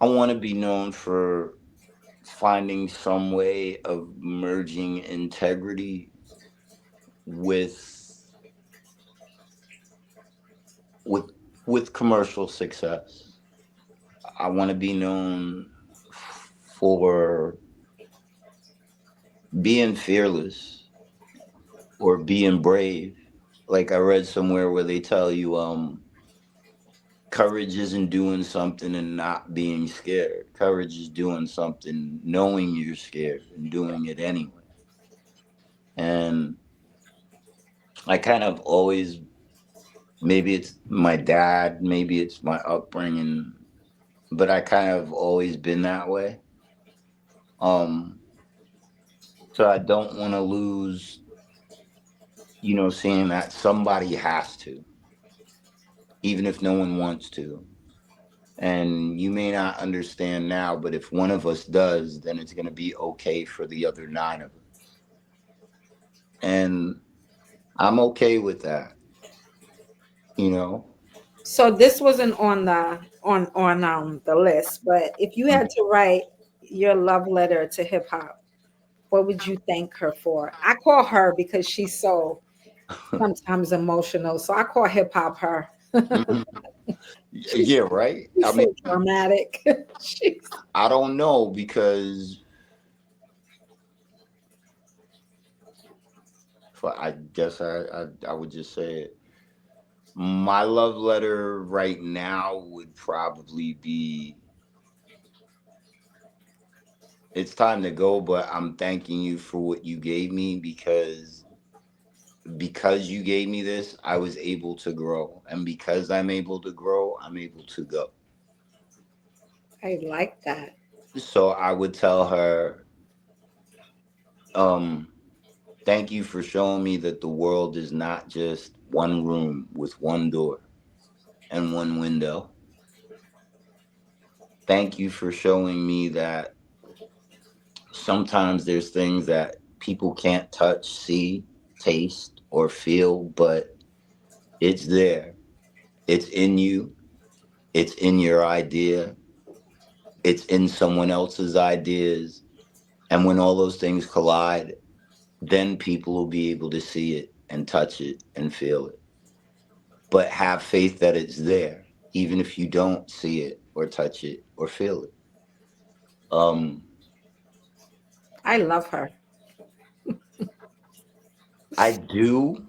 I want to be known for finding some way of merging integrity with with with commercial success. I want to be known for being fearless or being brave. Like I read somewhere where they tell you courage isn't doing something and not being scared. Courage is doing something knowing you're scared and doing it anyway. And I kind of always, maybe it's my dad, maybe it's my upbringing, but I kind of always been that way. Um, so I don't want to lose, seeing that somebody has to, even if no one wants to. And you may not understand now, but if one of us does, then it's going to be okay for the other nine of us. And I'm okay with that, you know? So this wasn't on the list, but if you had to write your love letter to hip hop, what would you thank her for? I call her because she's so sometimes emotional. So I call hip hop her. she's Yeah, right. I she's mean, so dramatic. she's I don't know because I guess I would just say it. My love letter right now would probably be, it's time to go, but I'm thanking you for what you gave me, because you gave me this, I was able to grow. And because I'm able to grow, I'm able to go. I like that. So I would tell her, um, thank you for showing me that the world is not just one room with one door and one window. Thank you for showing me that sometimes there's things that people can't touch, see, taste, or feel, but it's there. It's in you, it's in your idea, it's in someone else's ideas. And when all those things collide, then people will be able to see it and touch it and feel it. But have faith that it's there, even if you don't see it or touch it or feel it. Um, I love her. I do,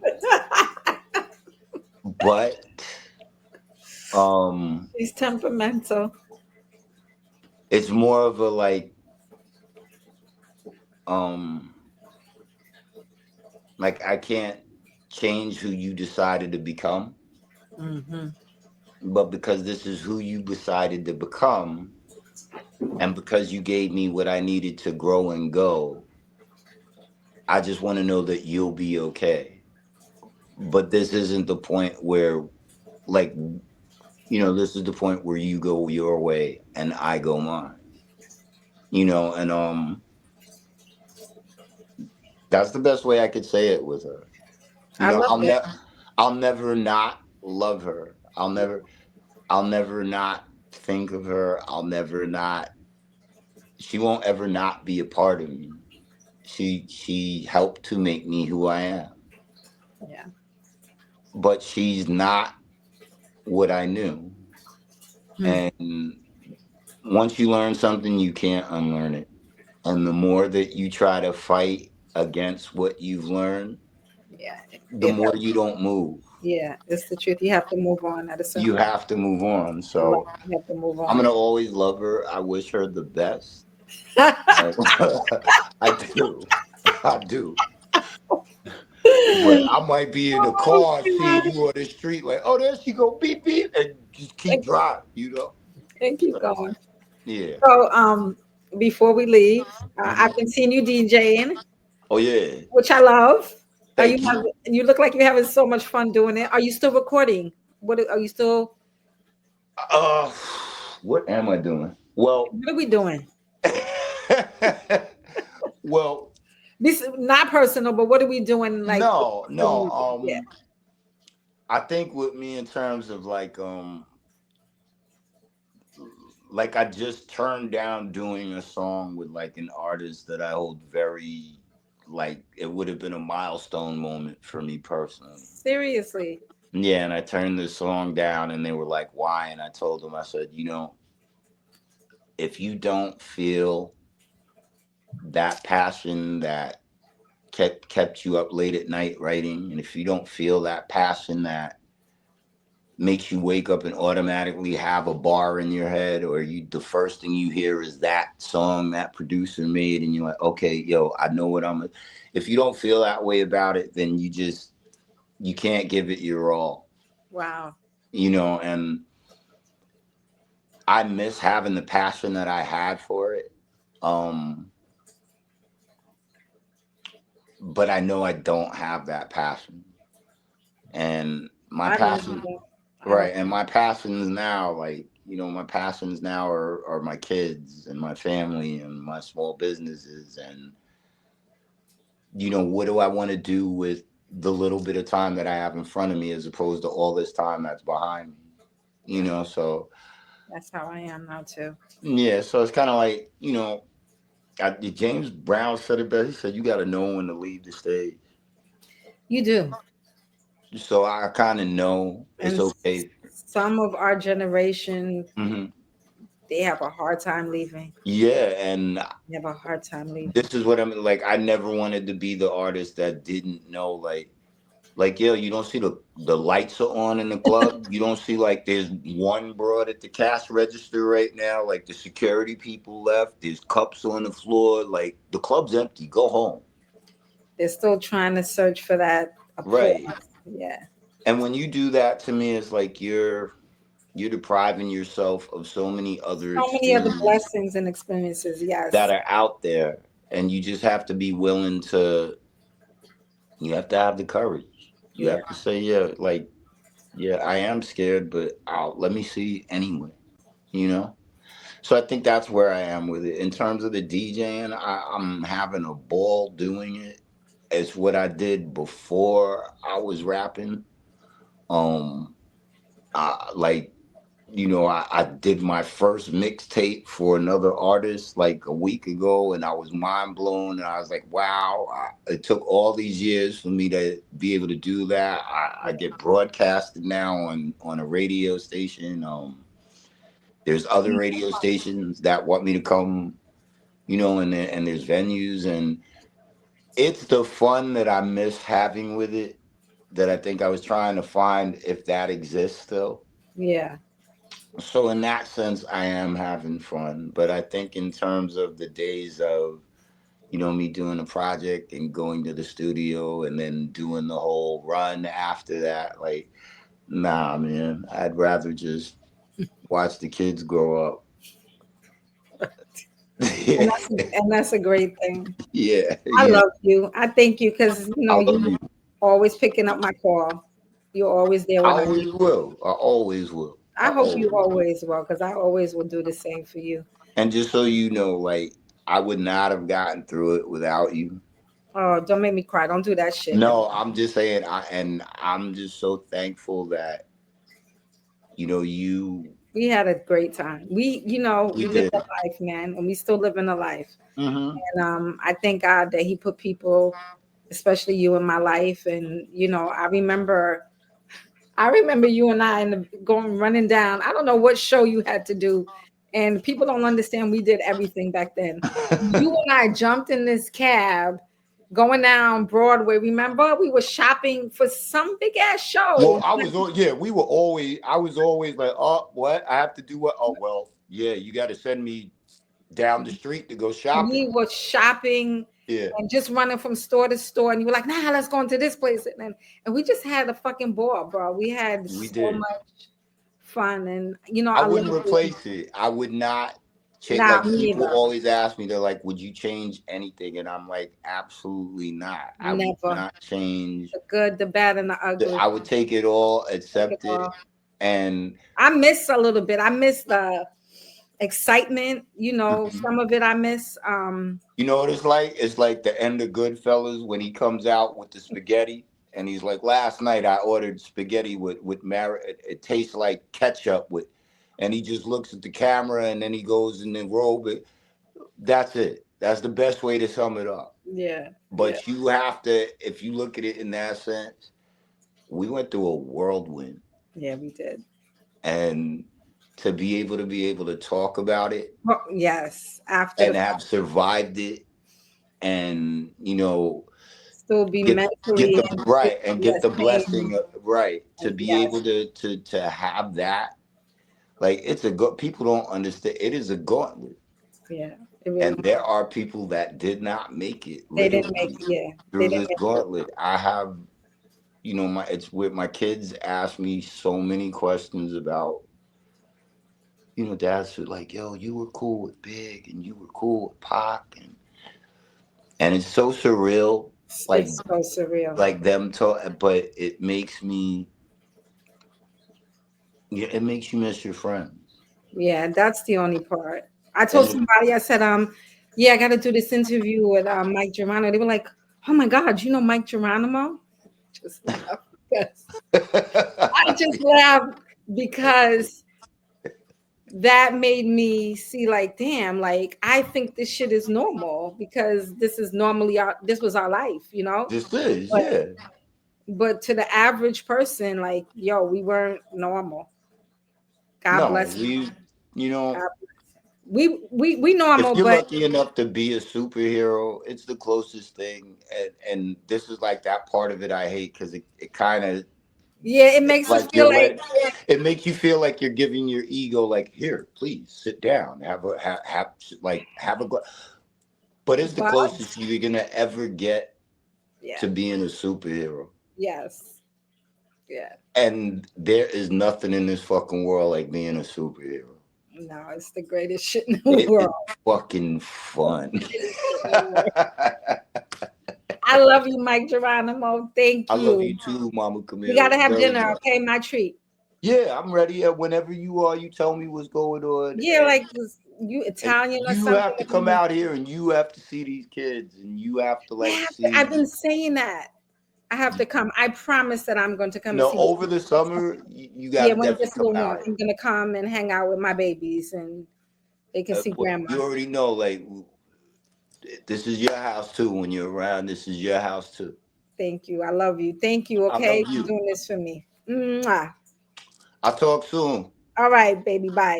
but um, She's temperamental. it's more of a um, like I can't change who you decided to become, Hmm. but because this is who you decided to become, and because you gave me what I needed to grow and go, I just want to know that you'll be okay. But this isn't the point where, like, this is the point where you go your way and I go mine. And that's the best way I could say it with her. I love I'll it. never not love her. I'll never, I'll never not think of her. I'll never not. She won't ever not be a part of me. She helped to make me who I am. Yeah. But she's not what I knew. Hmm. And once you learn something, you can't unlearn it. And the more that you try to fight against what you've learned, Yeah. the It more helps. you don't move. Yeah, it's the truth. You have to move on at a certain You point have to move on. in life. So You have to move I'm on. gonna always love her. I wish her the best. I do. I do. But I might be in the Oh, car seeing God. you on the street, like, oh, there she go, beep beep, and just keep And, driving, you know? and keep going. Yeah. So, before we leave, I Hmm. continue DJing, Oh yeah. which I love. Are you Thank you. you look like you're having so much fun doing it. Are you still recording? Are you still? Uh, what am I doing? Well, What are we doing? well, This not personal, but what are we doing? Like no, the no. music? Yeah. I think with me in terms of like I just turned down doing a song with like an artist that I hold very, like it would have been a milestone moment for me personally. Seriously. Yeah, and I turned the song down and they were like, why? And I told them, I said, if you don't feel that passion that kept you up late at night writing, and if you don't feel that passion that makes you wake up and automatically have a bar in your head, or you the first thing you hear is that song that producer made, and you're like, okay, yo, I know what if you don't feel that way about it, then you can't give it your all. Wow. And I miss having the passion that I had for it. Um, but I know I don't have that passion. And my I don't passion, either. I don't. right, and my passions now, my passions now are my kids and my family and my small businesses. And, what do I want to do with the little bit of time that I have in front of me as opposed to all this time that's behind me? So That's how I am now too. yeah, so it's kind of like, James Brown said it best. He said, you got to know when to leave the stage. You do. So I kind of know it's And okay. some of our generation, Hmm. they have a hard time leaving. Yeah, and They have a hard time leaving. this is what I'm like. I never wanted to be the artist that didn't know, yo, you don't see the lights are on in the club. You don't see like there's one broad at the cash register right now. Like the security people left. There's cups on the floor. Like the club's empty. Go home. They're still trying to search for that applause. Right. Yeah. And when you do that to me, it's like you're depriving yourself of so many other So many other experiences blessings and experiences. that Yes. are out there, and you just have to be willing to. You have to have the courage. You Yeah. have to say, yeah, like, yeah, I am scared, but let me see anyway. You know. So I think that's where I am with it. In terms of the DJing, I'm having a ball doing it. It's what I did before I was rapping. Um, like I did my first mixtape for another artist like a week ago, and I was mind blown. And I was like, wow, it took all these years for me to be able to do that. I get broadcasted now on a radio station. There's other radio stations that want me to come, and there's venues, and it's the fun that I miss having with it that I think I was trying to find if that exists still. Yeah. So in that sense, I am having fun. But I think in terms of the days of, me doing a project and going to the studio and then doing the whole run after that, like, nah, man, I'd rather just watch the kids grow up. And Yeah, that's a great thing. yeah, I love you. I thank you because I love you you. always picking up my call. You're always there I when I need always you. will. I always will. I I hope you always will. always will, because I always will do the same for you. And just so you know, like, I would not have gotten through it without you. Oh, don't make me cry. Don't do that shit. No, I'm just saying, and I'm just so thankful that We had a great time. We we we lived did. a life, man, and we still living a life. Mm-hmm. And I thank God that He put people, especially you, in my life. And I remember you and I going running down. I don't know what show you had to do, and people don't understand. We did everything back then. You and I jumped in this cab, going down Broadway. Remember, we were shopping for some big ass Well, show. we were always, I was always like, oh, what? I have to do what? Oh, well, yeah, you got to send me down the street to go shopping. We were shopping Yeah, and just running from store to store, and you were like, "Nah, let's go into this place," and we just had a fucking ball, bro. We had we so did. much fun, and I I love wouldn't it. replace it. I would not change. Nah, Like, me people either. always ask me, they're like, would you change anything? And I'm like, absolutely not. I would Never. not change. The good, the bad, and the ugly. I would take it all, Take it accept it. all. And I miss a little bit. I miss the excitement. mhm. Some of it I miss. You know what it's like? It's like the end of Goodfellas when he comes out with the spaghetti and he's like, "Last night I ordered spaghetti with it tastes like ketchup with," and he just looks at the camera and then he goes and then robe it. That's it. That's the best way to sum it up. Yeah, yeah, But you have to, if you look at it in that sense, we went through a whirlwind, yeah. We did. and to be able to talk about it Well, yes. After the and fact, have survived it, and still be get mentally the and right and physically get the the same. blessing right to be Yes, able to have that. Like, it's a go people don't understand, it is a gauntlet, yeah. It really. and there are people that did not make it They didn't make literally it. Yeah, they through didn't this make it. gauntlet. I have, my it's with my kids ask me so many questions about, dads are like, yo, you were cool with Big and you were cool with Pac, and it's so surreal, like It's so surreal. them talk, but it makes you miss your friends. Yeah, that's the only part. I And told somebody, I said, yeah, I got to do this interview with Mike Geronimo. They were like, oh my God, you know Mike Geronimo? Just laugh. Yes. I just laughed because that made me see, like, damn, like, I think this shit is normal because this was our life. this is, But yeah. but to the average person, like, yo, we weren't normal. God No, bless him. you know, God bless him. We if normal, you're but lucky enough to be a superhero, it's the closest thing. And this is like that part of it I hate, because it kind of, yeah, it makes us like, feel like, it makes you feel like you're giving your ego, like, here, please sit down, have a but it's the but closest you're gonna ever get yeah, to being a superhero. yes, yeah. And there is nothing in this fucking world like being a superhero. No, it's the greatest shit in the It is world. fucking fun. Greatest shit in the world. I love you, Mike Geronimo. Thank I love you. you too, Mama We Camille. gotta have Very dinner, much. okay? My treat. Yeah, I'm ready. Whenever you are, you tell me what's going on, Yeah, and like you Italian or you something. have to come out here, and you have to see these kids, and you have to Yeah, like I've see. been saying that. I have to come. I promise that I'm going to come and see Over you. the summer, you got Yeah, to when it definitely gets a come little warm, out here. I'm gonna come and hang out with my babies and they can see Well, grandma. you already know, like, this is your house too. When you're around, this is your house too. Thank you. I love you. Thank you, I love okay, for you. doing this for me. Mwah. I'll talk soon. All right, baby. Bye.